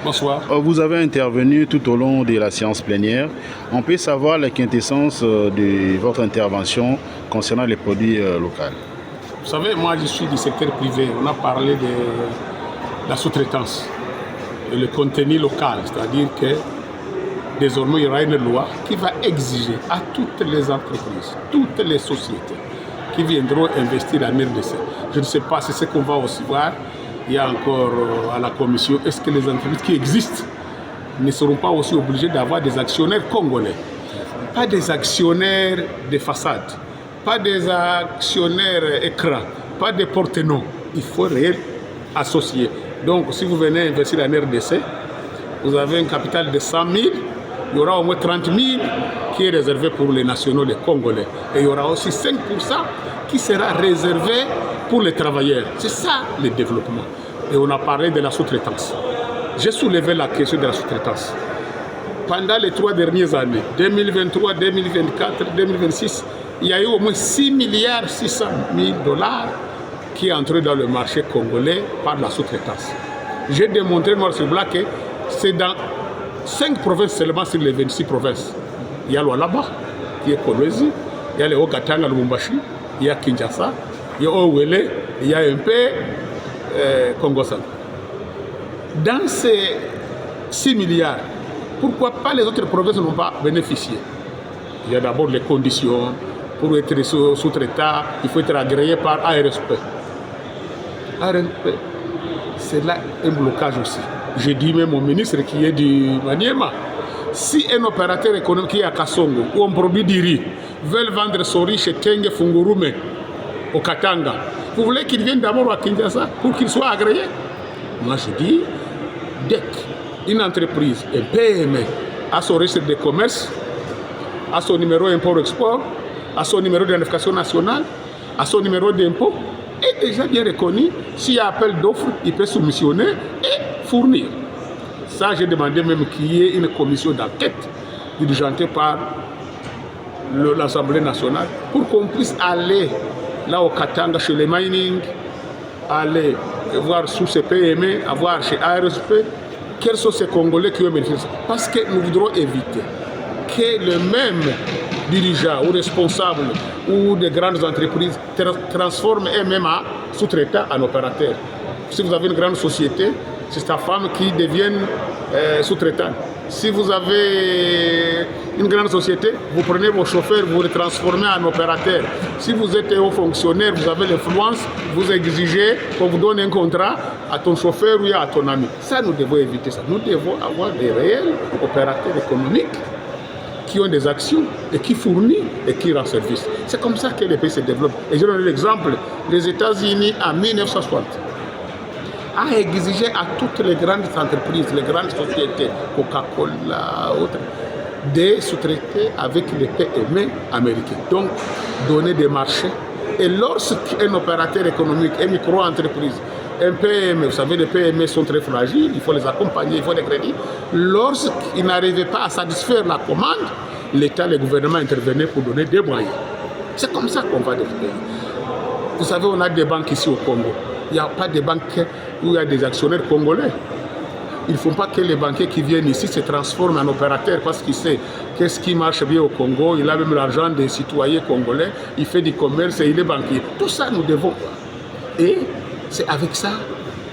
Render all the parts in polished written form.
Bonsoir. Vous avez intervenu tout au long de la séance plénière. On peut savoir la quintessence de votre intervention concernant les produits locaux. Vous savez, moi je suis du secteur privé. On a parlé de la sous-traitance et le contenu local. C'est-à-dire que désormais il y aura une loi qui va exiger à toutes les entreprises, toutes les sociétés qui viendront investir en RDC. Je ne sais pas si c'est ce qu'on va aussi voir. Il y a encore à la commission, est-ce que les entreprises qui existent ne seront pas aussi obligées d'avoir des actionnaires congolais? Pas des actionnaires de façade, pas des actionnaires écran, pas des porte-noms. Il faut réel associer. Donc si vous venez investir en RDC, vous avez un capital de 100 000, il y aura au moins 30 000 qui est réservé pour les nationaux, les Congolais. Et il y aura aussi 5% qui sera réservé pour les travailleurs. C'est ça le développement. Et on a parlé de la sous-traitance. J'ai soulevé la question de la sous-traitance. Pendant les 3 dernières années, 2023, 2024, 2026, il y a eu au moins 6 milliards 600 000 dollars qui est entré dans le marché congolais par la sous-traitance. J'ai démontré noir sur blanc que c'est dans 5 provinces seulement sur les 26 provinces. Il y a Lualaba, qui est Kolwezi, il y a le Haut-Katanga, Lubumbashi, il y a Kinshasa, il y a Ouele, il y a un peu Congo-Centre. Dans ces 6 milliards, pourquoi pas les autres provinces n'ont pas bénéficié? Il y a d'abord les conditions. Pour être sous-traitant, il faut être agréé par ARSP. ARSP, c'est là un blocage aussi. J'ai dit même au ministre qui est du Maniema, si un opérateur économique qui est à Kassongo ou un produit du riz veut vendre son riz chez Kenge Fungurume au Katanga, vous voulez qu'il vienne d'abord à Kinshasa pour qu'il soit agréé? Moi je dis, dès qu'une entreprise, un PME, a son registre de commerce, a son numéro import-export, a son numéro d'identification nationale, a son numéro d'impôt, est déjà bien reconnu. S'il y a appel d'offres, il peut soumissionner et fournir. Ça, j'ai demandé même qu'il y ait une commission d'enquête diligentée par l'Assemblée nationale pour qu'on puisse aller là au Katanga, chez les mining, aller voir sous ces PME, voir chez ARSP, quels sont ces Congolais qui ont bénéficié. Parce que nous voudrons éviter que le même dirigeant ou responsable ou des grandes entreprises transforment eux-mêmes en sous-traitants, en opérateurs. Si vous avez une grande société, c'est ta femme qui devient sous-traitant. Si vous avez une grande société, vous prenez vos chauffeurs, vous les transformez en opérateurs. Si vous êtes haut fonctionnaire, vous avez l'influence, vous exigez qu'on vous donne un contrat à ton chauffeur ou à ton ami. Ça, nous devons éviter ça. Nous devons avoir des réels opérateurs économiques qui ont des actions et qui fournissent et qui rendent service. C'est comme ça que les pays se développent. Et je donne l'exemple, les États-Unis en 1960 a exigé à toutes les grandes entreprises, les grandes sociétés, Coca-Cola, autres, de sous-traiter avec les PME américains. Donc, donner des marchés. Et lorsqu'un opérateur économique, une micro-entreprise, un PME, vous savez, les PME sont très fragiles, il faut les accompagner, il faut des crédits. Lorsqu'ils n'arrivaient pas à satisfaire la commande, l'État, le gouvernement intervenaient pour donner des moyens. C'est comme ça qu'on va développer. Vous savez, on a des banques ici au Congo. Il n'y a pas de banques où il y a des actionnaires congolais. Il ne faut pas que les banquiers qui viennent ici se transforment en opérateurs parce qu'ils savent qu'est-ce qui marche bien au Congo. Il a même l'argent des citoyens congolais, il fait du commerce et il est banquier. Tout ça, nous devons. Et c'est avec ça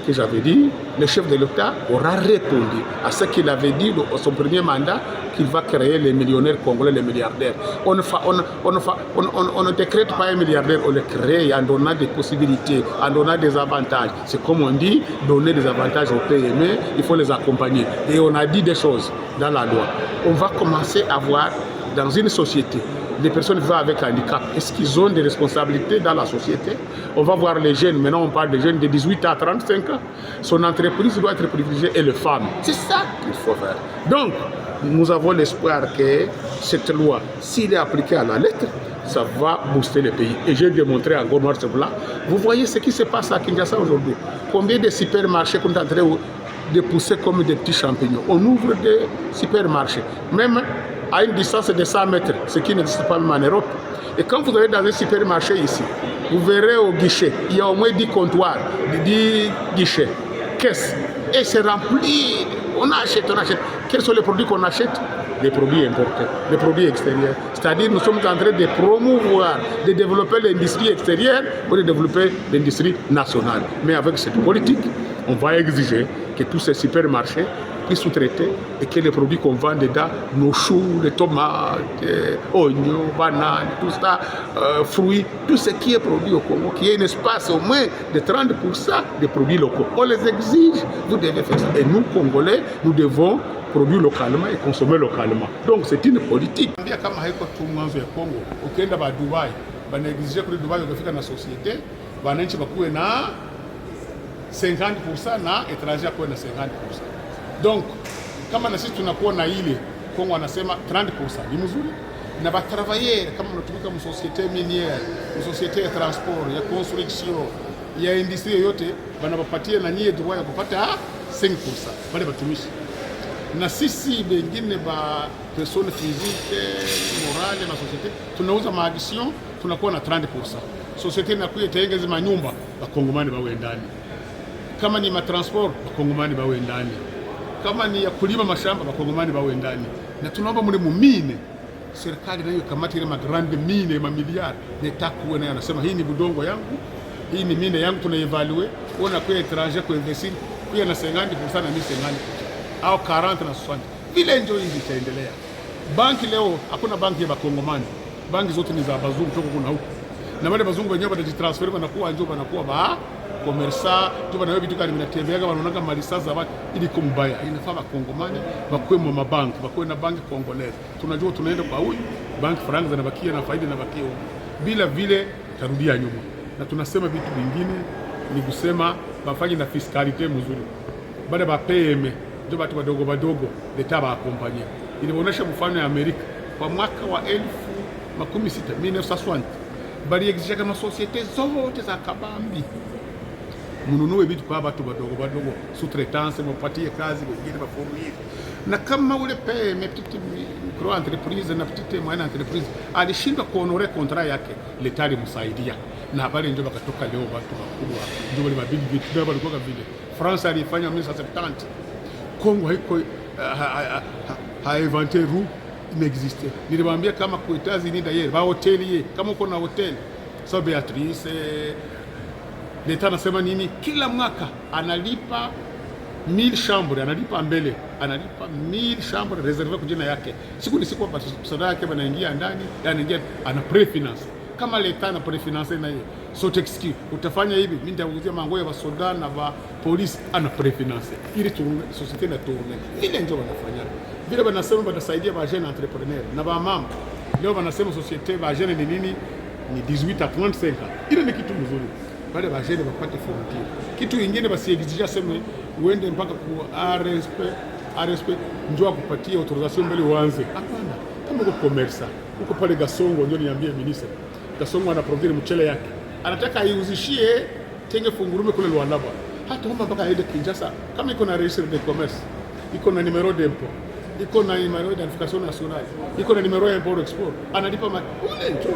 que j'avais dit, le chef de l'État aura répondu à ce qu'il avait dit dans son premier mandat, qu'il va créer les millionnaires congolais, les milliardaires. On ne décrète pas un milliardaire, on le crée en donnant des possibilités, en donnant des avantages. C'est comme on dit, donner des avantages aux PME, il faut les accompagner. Et on a dit des choses dans la loi. On va commencer à voir dans une société des personnes vivant avec handicap, est-ce qu'ils ont des responsabilités dans la société? On va voir les jeunes, maintenant on parle des jeunes de 18 à 35 ans. Son entreprise doit être privilégiée et les femmes. C'est ça qu'il faut faire. Donc, nous avons l'espoir que cette loi, s'il est appliquée à la lettre, ça va booster le pays. Et j'ai démontré encore noir sur blanc. Vous voyez ce qui se passe à Kinshasa aujourd'hui. Combien de supermarchés qu'on est en train de pousser comme des petits champignons. On ouvre des supermarchés. Même à une distance de 100 mètres, ce qui n'existe pas même en Europe. Et quand vous allez dans un supermarché ici, vous verrez au guichet, il y a au moins 10 comptoirs, 10 guichets, caisses. et c'est rempli. On achète. Quels sont les produits qu'on achète? Des produits importés, des produits extérieurs. C'est-à-dire nous sommes en train de promouvoir, de développer l'industrie extérieure pour de développer l'industrie nationale. Mais avec cette politique, on va exiger que tous ces supermarchés puissent sous-traiter et que les produits qu'on vend dedans, nos choux, les tomates, oignons, bananes, tout ça, fruits, tout ce qui est produit au Congo, qui ait un espace au moins de 30% de produits locaux. On les exige, vous devez faire ça. Et nous, Congolais, nous devons produire localement et consommer localement. Donc c'est une politique. Kama haiko tu mwanzo ya Kongo, ukienda ba Dubai, banaexige kule Dubai ukifika na societe, wananchi bakuwe na 50% na étranger akuwe na 50%. Donc kama na sisi tunakuwa na ile Kongo wanasema 30% ni mzuri, na ba travailler kama mnatumika mu societe minière, mu societe ya transport, ya construction, ya industrie yote, banabapatia na nyie droit ya kupata 5% wale batumishi. Na sisi bengine ba personne physique morale na societe tunauza maaction, tunakuwa na 30%. Societe inakuwa itaengeza manyumba, bakongomani bawe ndani. Kama ni matransport, bakongomani bawe ndani. Kama ni ya kulima mashamba, bakongomani bawe ndani. Na tunaomba mule mumine, serikali nayo kamati ile magrande mine mamiliari, leta kuwe nayo anasema hii ni budongo yangu, hii ni mine yangu, tunaevalue, ona kwa étranger kwa investir, kuya na 50% na mimi 50%. Au 40 na 60. Vile ndio hizi itaendelea. Banki leo hakuna banki ya bakongomani. Banki zote ni za bazungu toka kuna huko. Na wale bazungu wenyewe wanajitransfer wanakuwa njoo wanakuwa ba commerça, tu banawe bitu kali minatembeaga wanaonanga mali sasa watu ili kumbaya. Inafaa bakongomani bakwe mu mabanki, bakwe na banki Congolaise. Tunajua tunaenda kwa huyu banki faranga zinabakia na faida inabakia huko. Bila vile tarudia nyuma. Na tunasema vitu vingine ni kusema bafanye na fiscalité mzuri. Baada ba PM ndio watu wadogo leta baakompanya. Ilionyesha mfano ya Amerika kwa mwaka wa 1960 bali exige kama societe zote za kabambi mununue vitu kwa watu wadogo sous-traitance, mpatie kazi wengine baformie. Na kama ule PM petite micro entreprise na petite moyenne entreprise alishindwa kuonore contrat yake, leta alimsaidia. Na habari ndio bakatoka leo watu wakubwa ndio wale mabigi vitu ndio walikuwa vile. France alifanya 1970. Kongo haiko hainventé roux inexistait. Niliwaambia kama kwa États-Unis d'ailleurs ba hotelier kama uko na hotel so Beatrice l'État anasema nini kila mwaka analipa 1000 chambres, analipa mbele, analipa 1000 chambres reserve kwa jina yake. Siku ni siku hapa pesa yake wanaingia ndani, anaingia ana prefinance. Kama l'État na prefinance na yeye so texki utafanya hivi, mimi nitauzia mango ya basoda na ba police ana prefinance ili tourne société na tourne. Ile ndio wanafanya. Vile wanasema wanasaidia ba jeune entrepreneur na ba mama. Leo wanasema société ba jeune ni nini? Ni 18 à 35 ans. Ile ni kitu mzuri. Wale ba jeune wapate frontier. Kitu kingine basi exige sema uende mpaka ku RSP ndio akupatie autorisation mbele uanze. Hapana. Kama uko commerce, uko pale Gasongo ndio niambie minister. Gasongo anaproduce mchele yake. Anataka aiuzishie tenge fungurume kule Lualaba. Hata kama mpaka aende Kinshasa, kama iko na registre de commerce, iko na numero d'impôt, iko na numero d'identification nationale, iko na numero ya import export, analipa ule ndio.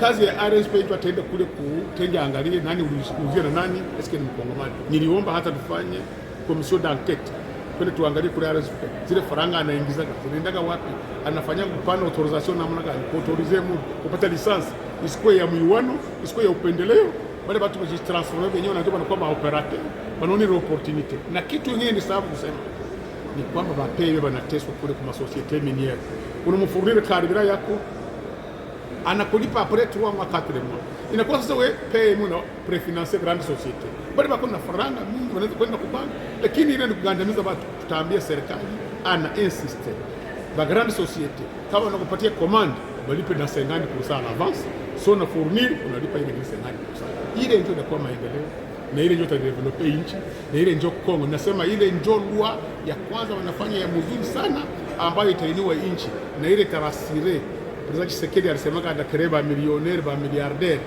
Kazi ya RSP ito ataenda kule kutenge angalie nani uliuzia na nani, eske ni Mkongomani. Niliomba hata tufanye commission d'enquête. Kwenda tuangalie kule RSP. Zile faranga anaingiza zinaendaga wapi? Anafanya kupana autorisation namna gani? Autoriser mu kupata license. Isikuwe ya mwiwano, isikuwe ya upendeleo. Wale watu wajitransforme wenyewe na ndio wanakuwa maoperateur. Wanaona ile opportunity. Na kitu kingine ni sababu kusema ni kwamba bapewe wanateswa kule kwa societe miniere. Unamfurire karibira yako anakulipa après 3 mois 4 mois. Inakuwa sasa wewe pay muna prefinancer grande societe. Bali bako na faranga mingi wanaweza kwenda kubanka, lakini ile ni kugandamiza watu. Tutaambia serikali ana insiste. Ba grande societe kama wanakupatia commande walipe na 50% à l'avance, so na fournir unalipa ile 50%. Ile ndio inakuwa maendeleo na ile ndio itadevelope nchi na ile ndio Kongo. Nasema ile ndio lua ya kwanza wanafanya ya mzuri sana ambayo itainua nchi na ile tarasire. President Tshisekedi alisema kada kereba millionnaire ba milliardaire.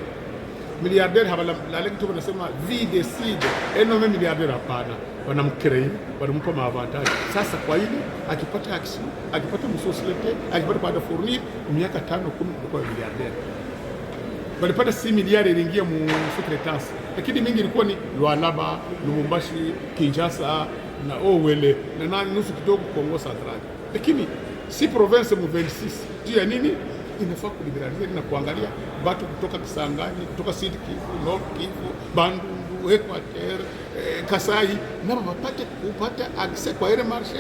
Milliardaire la kitu wanasema vie décide et non milliardaire hapana. Wanamkrei, wanampa maavantage. Sasa kwa hili akipata action, akipata msosiete, akipata baada fournir miaka 5-10 kwa milliardaire. Walipata 6 miliari iliingia mu sous-traitance. Lakini mingi ilikuwa ni Lualaba, Lubumbashi, Kinshasa, na Owele na nani nusu kidogo Kongo Central, lakini si province mu 26 juu ya nini? Inafaa kuliberalize na kuangalia watu kutoka Kisangani, kutoka Sud Kivu, Nord Kivu, Bandundu, Equateur, Kasai na wapate kupata access kwa ile marché.